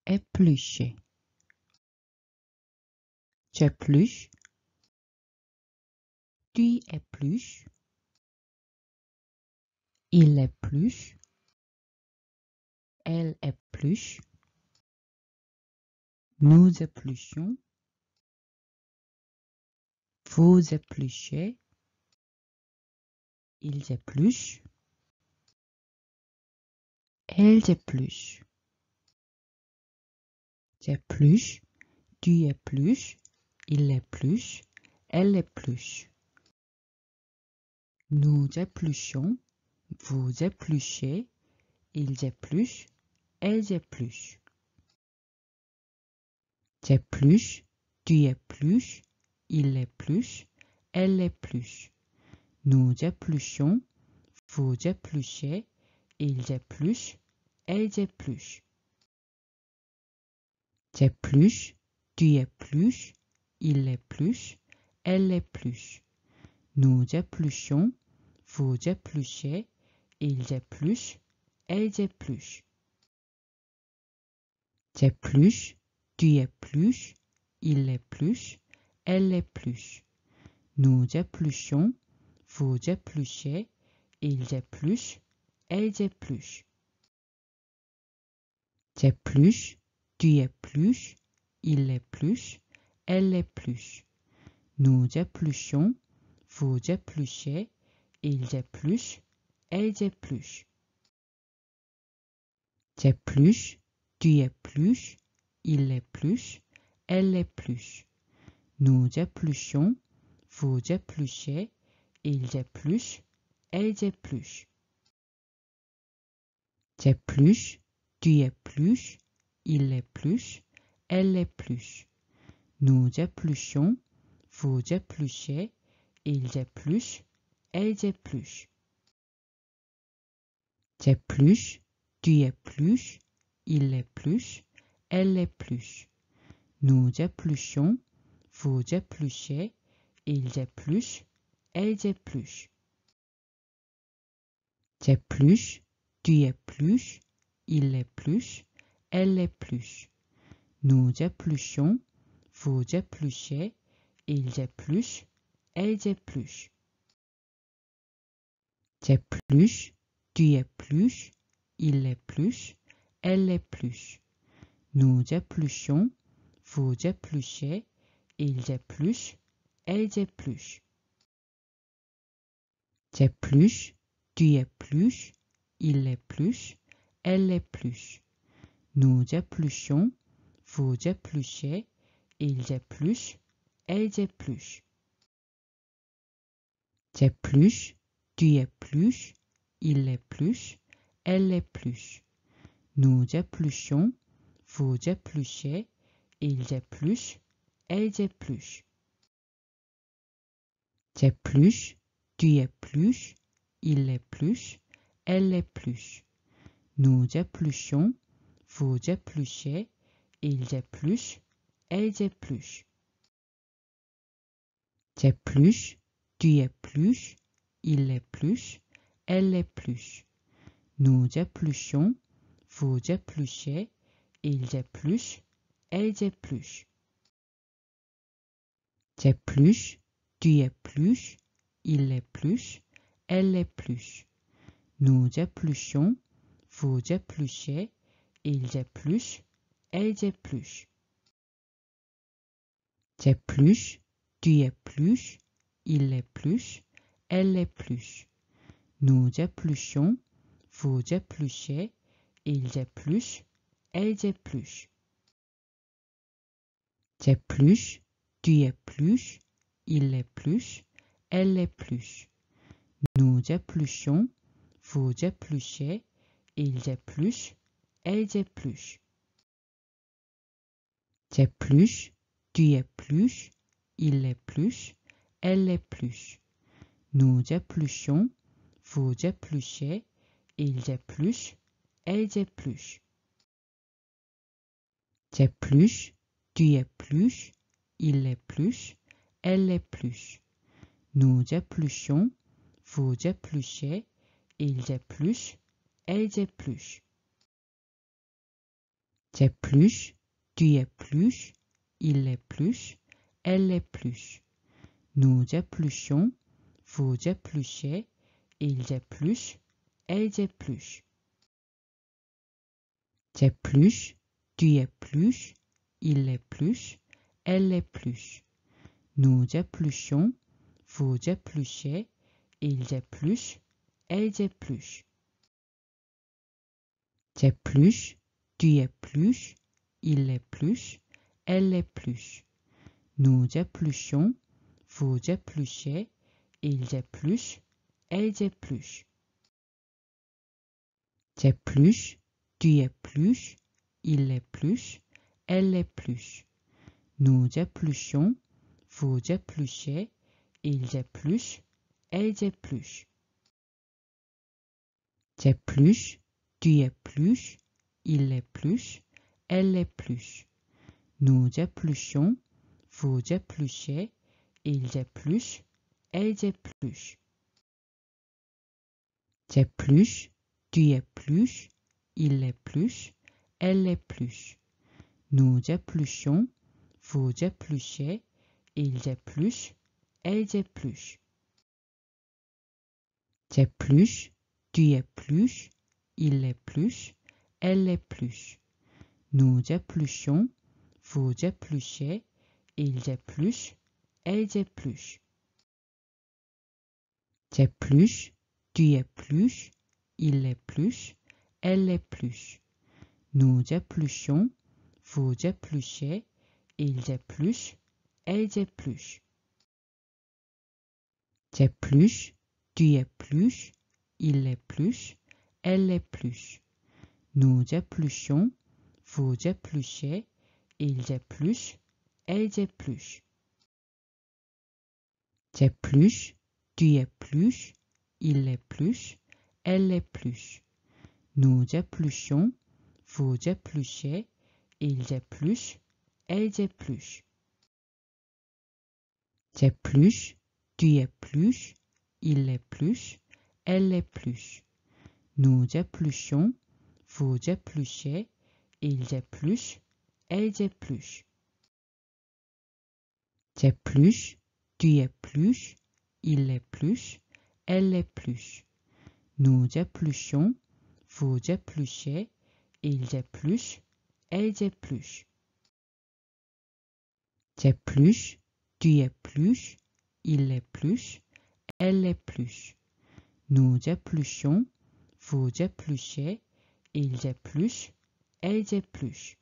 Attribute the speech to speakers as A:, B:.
A: éplucher, j'épluche, tu épluches, il épluche, elle épluche, nous épluchons, vous épluchez, ils épluchent, elles épluchent, j'épluche, tu épluches, il épluche, elle épluche. Nous épluchons, vous épluchez, ils épluchent, elles épluchent. J'épluche, tu épluches, il épluche, elle épluche. Nous épluchons, vous épluchez, ils épluchent, elles épluchent. J'épluche, tu épluches, il épluche, elle épluche. Nous épluchons, vous épluchez, ils épluchent, elles épluchent. J'épluche, tu épluches, il épluche, elle épluche. Nous épluchons, vous épluchez, ils épluchent, elles épluchent. J'épluche, tu épluches, il épluche, elle épluche. Nous épluchons, vous épluchez, ils épluchent, elles épluchent. J'épluche, tu épluches, il épluche, elle épluche. Nous épluchons, vous épluchez, ils épluchent, elles épluchent. J'épluche, tu épluches, il épluche, elle épluche. Nous épluchons, vous épluchez, ils épluchent, elles épluchent. J'épluche, tu épluches, il épluche, elle épluche. Nous épluchons, vous épluchez, ils épluchent, elles épluchent. J'épluche, tu épluches, il épluche, elle épluche. Nous épluchons, vous épluchez, ils épluchent, elles épluchent. J'épluche, tu épluches, il épluche, elle épluche. Nous épluchons, vous épluchez, ils épluchent, elles épluchent. J'épluche, tu épluches, il épluche, elle épluche. Nous épluchons, vous épluchez, ils épluchent, elles épluchent. J'épluche, tu épluches, il épluche, elle épluche. Nous épluchons, vous épluchez, ils épluchent, elles épluchent. J'épluche, tu épluches, il épluche, elle épluche. Nous épluchons, vous épluchez, ils épluchent, elles épluchent. J'épluche, tu épluches, il épluche, elle épluche. Nous épluchons, vous épluchez, ils épluchent, elles épluchent. J'épluche, tu épluches, il épluche, elle épluche. Nous épluchons, vous épluchez, ils épluchent, elles épluchent. J'épluche, tu épluches, il épluche, elle épluche. Nous épluchons, vous épluchez, ils épluchent, elles épluchent. J'épluche, tu épluches, il épluche, elle épluche. Nous épluchons, vous épluchez, ils épluchent, elles épluchent. J'épluche, tu épluches, il épluche, elle épluche. Nous épluchons, vous épluchez, ils épluchent, elles épluchent. J'épluche, tu épluches, il épluche, elle épluche. Nous épluchons, vous épluchez, ils épluchent, elles épluchent. j'épluche, tu épluches, il épluche, elle épluche. Nous épluchons, vous épluchez, ils épluchent, elles épluchent. J'épluche, tu épluches, il épluche, elle épluche. Nous épluchons, vous épluchez, ils épluchent, elles épluchent. J'épluche, tu épluches, il épluche, elle épluche. Nous épluchons, vous épluchez, ils épluchent, elles épluchent. J'épluche, tu épluches, il épluche, elle épluche. Nous épluchons, vous épluchez, ils épluchent, elles épluchent. J'épluche, tu épluches, il épluche, elle épluche. Nous épluchons, vous épluchez, ils épluchent, elles épluchent. J'épluche, tu épluches, il épluche, elle épluche. Nous épluchons, vous épluchez, ils épluchent, elles épluchent. J'épluche, tu épluches, il épluche, elle épluche. Nous épluchons, vous épluchez, ils épluchent, elles épluchent. J'épluche, tu épluches, il épluche, elle épluche. Nous épluchons, vous épluchez, ils épluchent, elles épluchent. J'épluche, tu épluches, il épluche, elle épluche. Nous épluchons, vous épluchez, ils épluchent, elles épluchent. J'épluche, tu épluches, il épluche, elle épluche. Nous épluchons, vous épluchez, ils épluchent, elles épluchent. J'épluche, tu épluches, il épluche, elle épluche. Nous épluchons, vous épluchez, ils épluchent, elles épluchent. J'épluche, tu épluches, il épluche, elle épluche. Nous épluchons, vous épluchez, ils épluchent, elles épluchent. J'épluche, tu épluches, il épluche, elle épluche. Nous épluchons, vous épluchez, ils épluchent, elles épluchent.